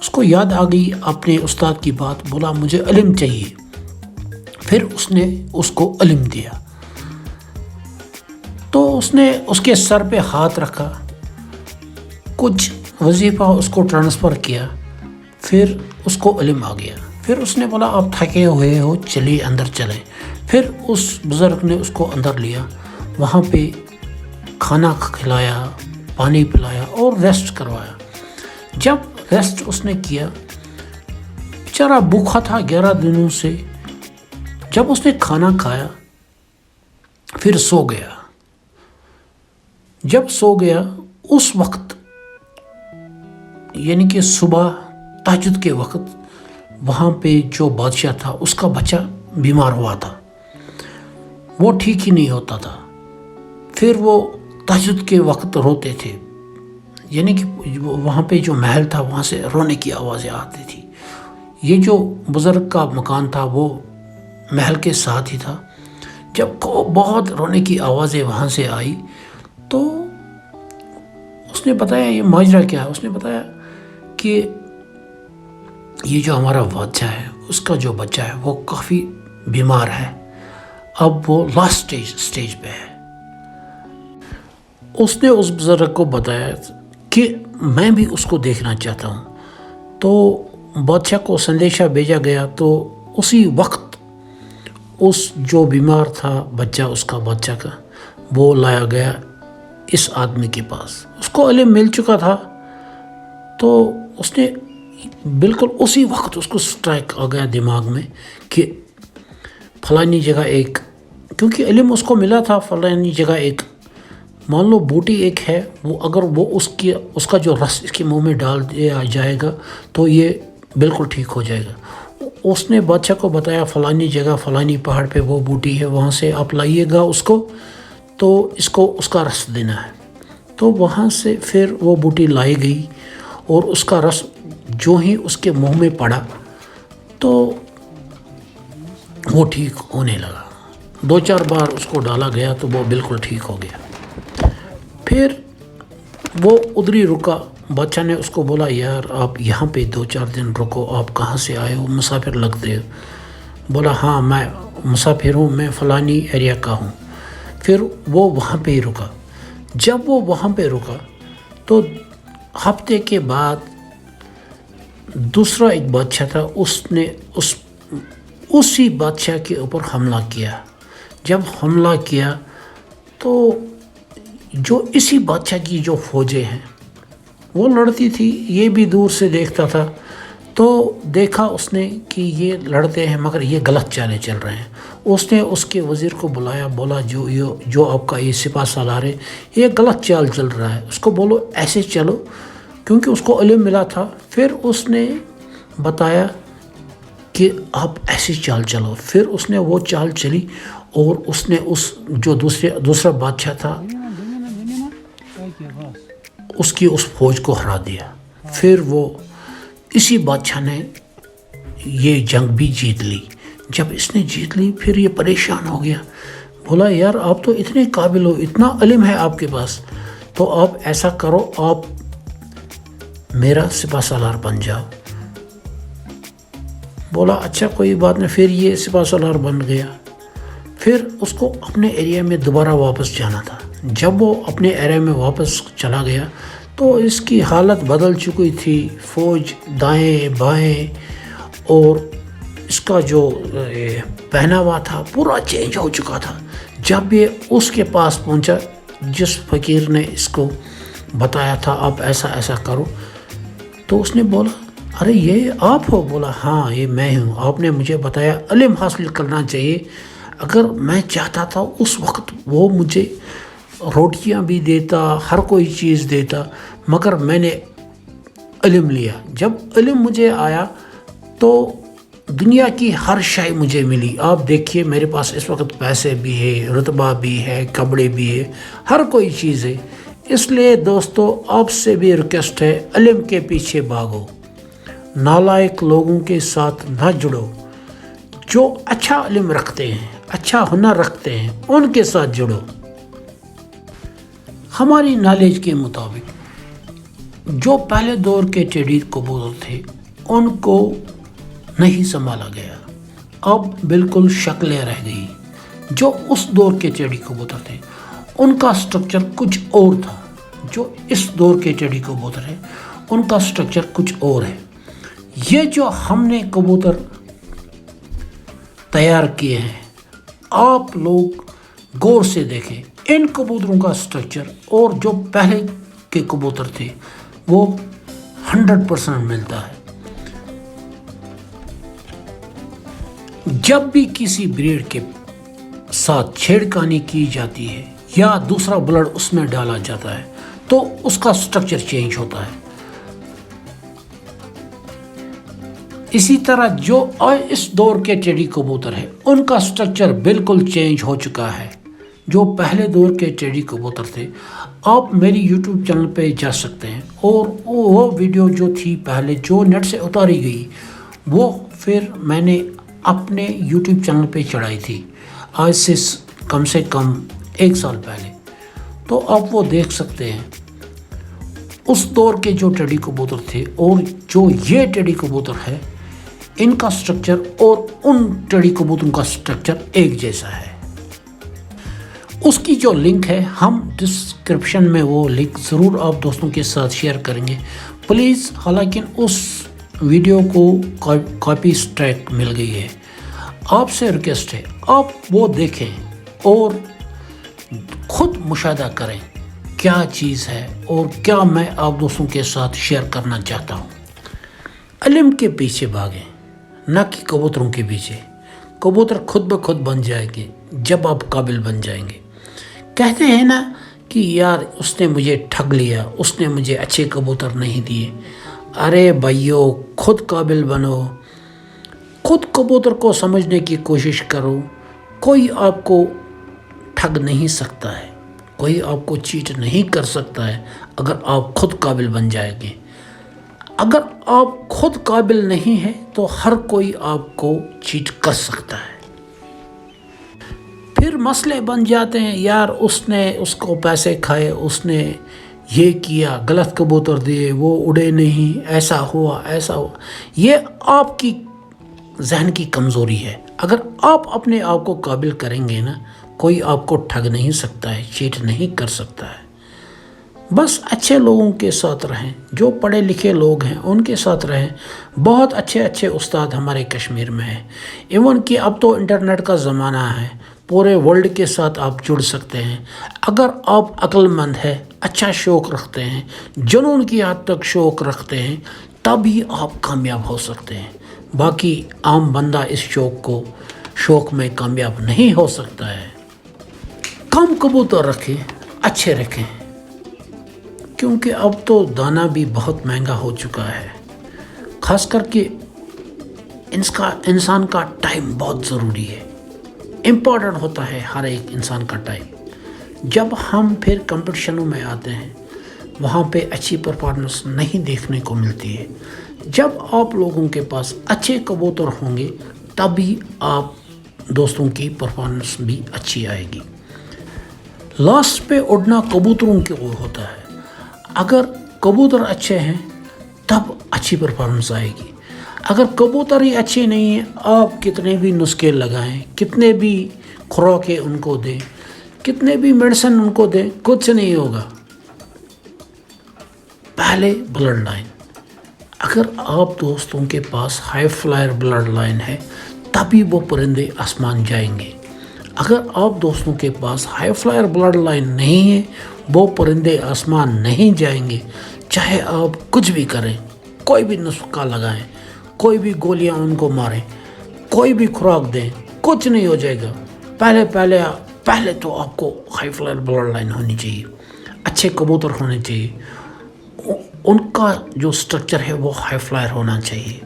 اس کو یاد آ گئی اپنے استاد کی بات، بولا مجھے علم چاہیے. پھر اس نے اس کو علم دیا. تو اس نے اس کے سر پہ ہاتھ رکھا، کچھ وظیفہ اس کو ٹرانسفر کیا، پھر اس کو علم آ گیا. پھر اس نے بولا آپ تھکے ہوئے ہو، چلیے اندر چلیں. پھر اس بزرگ نے اس کو اندر لیا، وہاں پہ کھانا کھلایا، پانی پلایا اور ریسٹ کروایا. جب ریسٹ اس نے کیا، بیچارہ بھوکا تھا 11 دنوں سے. جب اس نے کھانا کھایا پھر سو گیا. جب سو گیا اس وقت یعنی کہ صبح تہجد کے وقت وہاں پہ جو بادشاہ تھا اس کا بچہ بیمار ہوا تھا، وہ ٹھیک ہی نہیں ہوتا تھا. پھر وہ تہجد کے وقت روتے تھے، یعنی کہ وہاں پہ جو محل تھا وہاں سے رونے کی آوازیں آتی تھی. یہ جو بزرگ کا مکان تھا وہ محل کے ساتھ ہی تھا. جب بہت رونے کی آوازیں وہاں سے آئی تو اس نے بتایا یہ ماجرا کیا ہے. اس نے بتایا کہ یہ جو ہمارا بادشاہ ہے اس کا جو بچہ ہے وہ کافی بیمار ہے، اب وہ لاسٹ سٹیج پہ ہے. اس نے اس بزرگ کو بتایا کہ میں بھی اس کو دیکھنا چاہتا ہوں. تو بادشاہ کو سندیشہ بھیجا گیا. تو اسی وقت اس جو بیمار تھا بچہ، اس کا بادشاہ کا، وہ لایا گیا اس آدمی کے پاس. اس کو علم مل چکا تھا. تو اس نے بالکل اسی وقت اس کو سٹرائک آ گیا دماغ میں کہ فلانی جگہ ایک، کیونکہ علم اس کو ملا تھا، فلانی جگہ ایک مان لو بوٹی ایک ہے، وہ اگر وہ اس کا جو رس اس کے منہ میں ڈال دیا جائے گا تو یہ بالکل ٹھیک ہو جائے گا. اس نے بادشاہ کو بتایا فلانی جگہ فلانی پہاڑ پہ وہ بوٹی ہے، وہاں سے آپ لائیے گا اس کو، تو اس کو اس کا رس دینا ہے. تو وہاں سے پھر وہ بوٹی لائی گئی اور اس کا رس جو ہی اس کے منہ میں پڑا تو وہ ٹھیک ہونے لگا. 2-4 بار اس کو ڈالا گیا تو وہ بالکل ٹھیک ہو گیا. پھر وہ ادھر ہی رکا. بادشاہ نے اس کو بولا یار آپ یہاں پہ 2-4 دن رکو، آپ کہاں سے آئے ہو، مسافر لگتے ہو. بولا ہاں میں مسافر ہوں، میں فلانی ایریا کا ہوں. پھر وہ وہاں پہ ہی رکا. جب وہ وہاں پہ رکا تو ہفتے کے بعد دوسرا ایک بادشاہ تھا، اس نے اسی بادشاہ کے اوپر حملہ کیا. جب حملہ کیا تو جو اسی بادشاہ کی جو فوجیں ہیں وہ لڑتی تھی، یہ بھی دور سے دیکھتا تھا. تو دیکھا اس نے کہ یہ لڑتے ہیں مگر یہ غلط چالیں چل رہے ہیں. اس نے اس کے وزیر کو بلایا، بولا جو آپ کا یہ سپاہ سالار ہے یہ غلط چال چل رہا ہے، اس کو بولو ایسے چلو، کیونکہ اس کو علم ملا تھا. پھر اس نے بتایا کہ آپ ایسی چال چلو. پھر اس نے وہ چال چلی اور اس نے اس جو دوسرا بادشاہ تھا اس کی اس فوج کو ہرا دیا. پھر وہ اسی بادشاہ نے یہ جنگ بھی جیت لی. جب اس نے جیت لی پھر یہ پریشان ہو گیا. بولا یار آپ تو اتنے قابل ہو، اتنا علم ہے آپ کے پاس، تو آپ ایسا کرو آپ میرا سپاہ سالار بن جاؤ. بولا اچھا کوئی بات نہیں. پھر یہ سپاہ سالار بن گیا. پھر اس کو اپنے ایریا میں دوبارہ واپس جانا تھا. جب وہ اپنے ایریا میں واپس چلا گیا تو اس کی حالت بدل چکی تھی. فوج دائیں بائیں اور اس کا جو پہناوا تھا پورا چینج ہو چکا تھا. جب یہ اس کے پاس پہنچا جس فقیر نے اس کو بتایا تھا آپ ایسا ایسا کرو، تو اس نے بولا ارے یہ آپ ہو؟ بولا ہاں یہ میں ہوں. آپ نے مجھے بتایا علم حاصل کرنا چاہیے. اگر میں چاہتا تھا اس وقت وہ مجھے روٹیاں بھی دیتا، ہر کوئی چیز دیتا، مگر میں نے علم لیا. جب علم مجھے آیا تو دنیا کی ہر شے مجھے ملی. آپ دیکھیے میرے پاس اس وقت پیسے بھی ہے، رتبہ بھی ہے، کپڑے بھی ہے، ہر کوئی چیز ہے. اس لیے دوستو آپ سے بھی ریکویسٹ ہے علم کے پیچھے بھاگو، نالائق لوگوں کے ساتھ نہ جڑو. جو اچھا علم رکھتے ہیں، اچھا ہنر رکھتے ہیں، ان کے ساتھ جڑو. ہماری نالج کے مطابق جو پہلے دور کے ٹیڈی کبوتر تھے ان کو نہیں سنبھالا گیا، اب بالکل شکلیں رہ گئی۔ جو اس دور کے ٹیڈی کبوتر تھے ان کا سٹرکچر کچھ اور تھا، جو اس دور کے ٹیڈی کبوتر ہے ان کا سٹرکچر کچھ اور ہے۔ یہ جو ہم نے کبوتر تیار کیے ہیں آپ لوگ غور سے دیکھیں، ان کبوتروں کا سٹرکچر اور جو پہلے کے کبوتر تھے وہ 100% ملتا ہے۔ جب بھی کسی بریڈ کے ساتھ چھیڑخانی کی جاتی ہے یا دوسرا بلڈ اس میں ڈالا جاتا ہے تو اس کا سٹرکچر چینج ہوتا ہے۔ اسی طرح جو اس دور کے ٹیڈی کبوتر ہے ان کا سٹرکچر بالکل چینج ہو چکا ہے۔ جو پہلے دور کے ٹیڈی کبوتر تھے آپ میری یوٹیوب چینل پہ جا سکتے ہیں، اور وہ ویڈیو جو تھی پہلے جو نیٹ سے اتاری گئی وہ پھر میں نے اپنے یوٹیوب چینل پہ چڑھائی تھی آج سے کم 1 سال پہلے، تو آپ وہ دیکھ سکتے ہیں۔ اس دور کے جو ٹیڈی کبوتر تھے اور جو یہ ٹیڈی کبوتر ہے ان کا سٹرکچر اور ان ٹیڈی کبوتروں کا سٹرکچر ایک جیسا ہے۔ اس کی جو لنک ہے ہم ڈسکرپشن میں وہ لنک ضرور آپ دوستوں کے ساتھ شیئر کریں گے پلیز۔ حالانکہ اس ویڈیو کو کاپی اسٹرائک مل گئی ہے، آپ سے ریکویسٹ ہے آپ وہ دیکھیں اور خود مشاہدہ کریں کیا چیز ہے اور کیا میں آپ دوستوں کے ساتھ شیئر کرنا چاہتا ہوں۔ علم کے پیچھے بھاگیں نہ کہ کبوتروں کے پیچھے۔ کبوتر خود بخود بن جائیں گے جب آپ قابل بن جائیں گے۔ کہتے ہیں نا کہ یار اس نے مجھے ٹھگ لیا، اس نے مجھے اچھے کبوتر نہیں دیے۔ ارے بھائیو خود قابل بنو، خود کبوتر کو سمجھنے کی کوشش کرو۔ کوئی آپ کو ٹھگ نہیں سکتا ہے، کوئی آپ کو چیٹ نہیں کر سکتا ہے اگر آپ خود قابل بن جائیں گے۔ اگر آپ خود قابل نہیں ہیں تو ہر کوئی آپ کو چیٹ کر سکتا ہے۔ پھر مسئلے بن جاتے ہیں، یار اس نے اس کو پیسے کھائے، اس نے یہ کیا، غلط کبوتر دیے، وہ اڑے نہیں، ایسا ہوا ایسا ہوا۔ یہ آپ کی ذہن کی کمزوری ہے۔ اگر آپ اپنے آپ کو قابل کریں گے نا کوئی آپ کو ٹھگ نہیں سکتا ہے، چیٹ نہیں کر سکتا ہے۔ بس اچھے لوگوں کے ساتھ رہیں، جو پڑھے لکھے لوگ ہیں ان کے ساتھ رہیں۔ بہت اچھے استاد ہمارے کشمیر میں ہیں، ایون کہ اب تو انٹرنیٹ کا زمانہ ہے، پورے ورلڈ کے ساتھ آپ جڑ سکتے ہیں۔ اگر آپ عقل مند ہیں، اچھا شوق رکھتے ہیں، جنون کی حد تک شوق رکھتے ہیں، تبھی آپ کامیاب ہو سکتے ہیں۔ باقی عام بندہ اس شوق میں کامیاب نہیں ہو سکتا ہے۔ کم کبوتر رکھیں، اچھے رکھیں، کیونکہ اب تو دانہ بھی بہت مہنگا ہو چکا ہے۔ خاص کر کے انسان کا ٹائم بہت ضروری ہے، امپورٹنٹ ہوتا ہے ہر ایک انسان کا ٹائم۔ جب ہم پھر کمپٹیشنوں میں آتے ہیں وہاں پہ اچھی پرفارمنس نہیں دیکھنے کو ملتی ہے۔ جب آپ لوگوں کے پاس اچھے کبوتر ہوں گے تبھی آپ دوستوں کی پرفارمنس بھی اچھی آئے گی۔ لاسٹ پہ اڑنا کبوتروں کے وہ ہوتا ہے۔ اگر کبوتر اچھے ہیں تب اچھی پرفارمنس آئے گی۔ اگر کبوتر ہی اچھے نہیں ہیں، آپ کتنے بھی نسخے لگائیں، کتنے بھی خوراکیں ان کو دیں، کتنے بھی میڈیسن ان کو دیں، کچھ نہیں ہوگا۔ پہلے بلڈ لائن، اگر آپ دوستوں کے پاس ہائی فلائر بلڈ لائن ہے تبھی وہ پرندے آسمان جائیں گے۔ اگر آپ دوستوں کے پاس ہائی فلائر بلڈ لائن نہیں ہے وہ پرندے آسمان نہیں جائیں گے۔ چاہے آپ کچھ بھی کریں، کوئی بھی نسخہ لگائیں، کوئی بھی گولیاں ان کو ماریں، کوئی بھی خوراک دیں، کچھ نہیں ہو جائے گا۔ پہلے تو آپ کو ہائی فلائر بلڈ لائن ہونی چاہیے، اچھے کبوتر ہونے چاہیے، ان کا جو سٹرکچر ہے وہ ہائی فلائر ہونا چاہیے،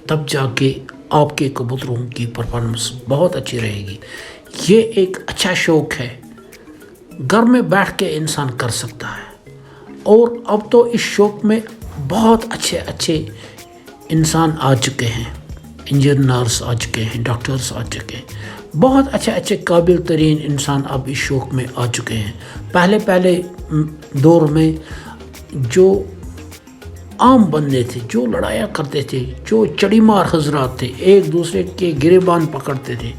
تب جا کے آپ کے کبوتروں کی پرفارمنس بہت اچھی رہے گی۔ یہ ایک اچھا شوق ہے، گھر میں بیٹھ کے انسان کر سکتا ہے، اور اب تو اس شوق میں بہت اچھے انسان آ چکے ہیں، انجینئرس آ چکے ہیں، ڈاکٹرس آ چکے ہیں، بہت اچھے قابل ترین انسان اب اس شوق میں آ چکے ہیں۔ پہلے دور میں جو عام بندے تھے جو لڑایا کرتے تھے، جو چڑی مار حضرات تھے، ایک دوسرے کے گریبان پکڑتے تھے،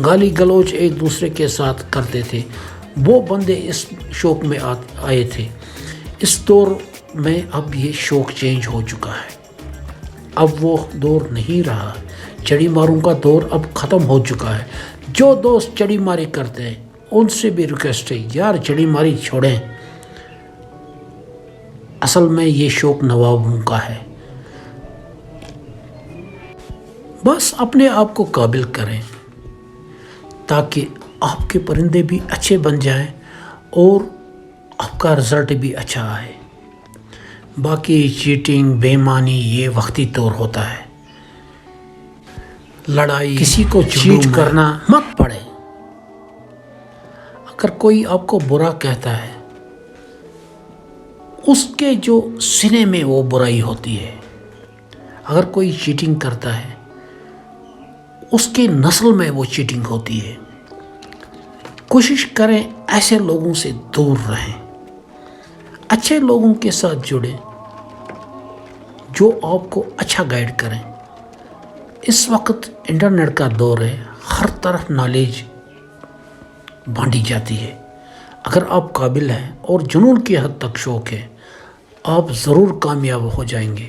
گالی گلوچ ایک دوسرے کے ساتھ کرتے تھے، وہ بندے اس شوق میں آئے تھے۔ اس دور میں اب یہ شوق چینج ہو چکا ہے، اب وہ دور نہیں رہا، چڑی ماروں کا دور اب ختم ہو چکا ہے۔ جو دوست چڑی ماری کرتے ہیں ان سے بھی ریکویسٹ ہے، یار چڑی ماری چھوڑیں، اصل میں یہ شوق نوابوں کا ہے۔ بس اپنے آپ کو قابل کریں تاکہ آپ کے پرندے بھی اچھے بن جائیں اور آپ کا رزلٹ بھی اچھا آئے۔ باقی چیٹنگ، بے ایمانی یہ وقتی طور ہوتا ہے، لڑائی، کسی کو چیٹ کرنا مت پڑے۔ اگر کوئی آپ کو برا کہتا ہے، اس کے جو سینے میں وہ برائی ہوتی ہے۔ اگر کوئی چیٹنگ کرتا ہے، اس کے نسل میں وہ چیٹنگ ہوتی ہے۔ کوشش کریں ایسے لوگوں سے دور رہیں، اچھے لوگوں کے ساتھ جڑیں جو آپ کو اچھا گائیڈ کریں۔ اس وقت انٹرنیٹ کا دور ہے، ہر طرف نالج بانٹی جاتی ہے۔ اگر آپ قابل ہیں اور جنون کی حد تک شوق ہے، آپ ضرور کامیاب ہو جائیں گے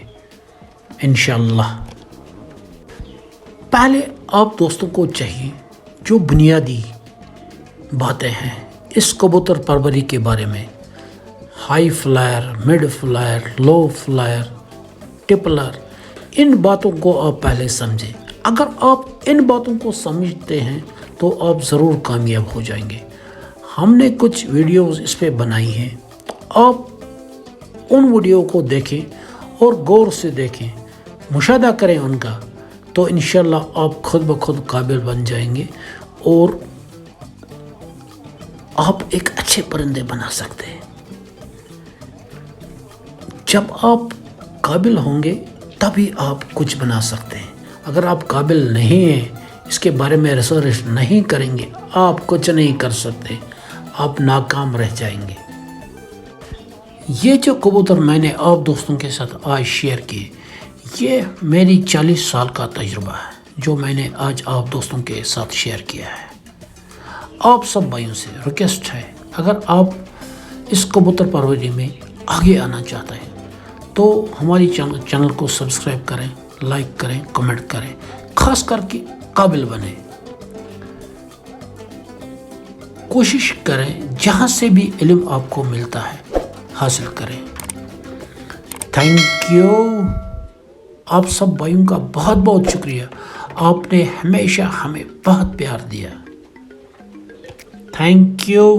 انشاءاللہ۔ پہلے آپ دوستوں کو چاہیے جو بنیادی باتیں ہیں اس کبوتر پروری کے بارے میں، ہائی فلائر، مڈ فلائر، لو فلائر، ٹپلر، ان باتوں کو آپ پہلے سمجھیں۔ اگر آپ ان باتوں کو سمجھتے ہیں تو آپ ضرور کامیاب ہو جائیں گے۔ ہم نے کچھ ویڈیوز اس پہ بنائی ہیں، آپ ان ویڈیو کو دیکھیں اور غور سے دیکھیں، مشاہدہ کریں ان کا، تو انشاءاللہ آپ خود بخود قابل بن جائیں گے اور آپ ایک اچھے پرندے بنا سکتے ہیں۔ جب آپ قابل ہوں گے تبھی آپ کچھ بنا سکتے ہیں۔ اگر آپ قابل نہیں ہیں، اس کے بارے میں ریسرچ نہیں کریں گے، آپ کچھ نہیں کر سکتے، آپ ناکام رہ جائیں گے۔ یہ جو کبوتر میں نے آپ دوستوں کے ساتھ آج شیئر کیے، یہ میری 40 سال کا تجربہ ہے جو میں نے آج آپ دوستوں کے ساتھ شیئر کیا ہے۔ آپ سب بھائیوں سے ریکویسٹ ہے، اگر آپ اس کبوتر پروری میں آگے آنا چاہتے ہیں تو ہماری چینل کو سبسکرائب کریں، لائک کریں، کمنٹ کریں، خاص کر کے قابل بنیں۔ کوشش کریں جہاں سے بھی علم آپ کو ملتا ہے حاصل کریں۔ Thank you. آپ سب بھائیوں کا بہت بہت شکریہ، آپ نے ہمیشہ ہمیں بہت پیار دیا۔ Thank you.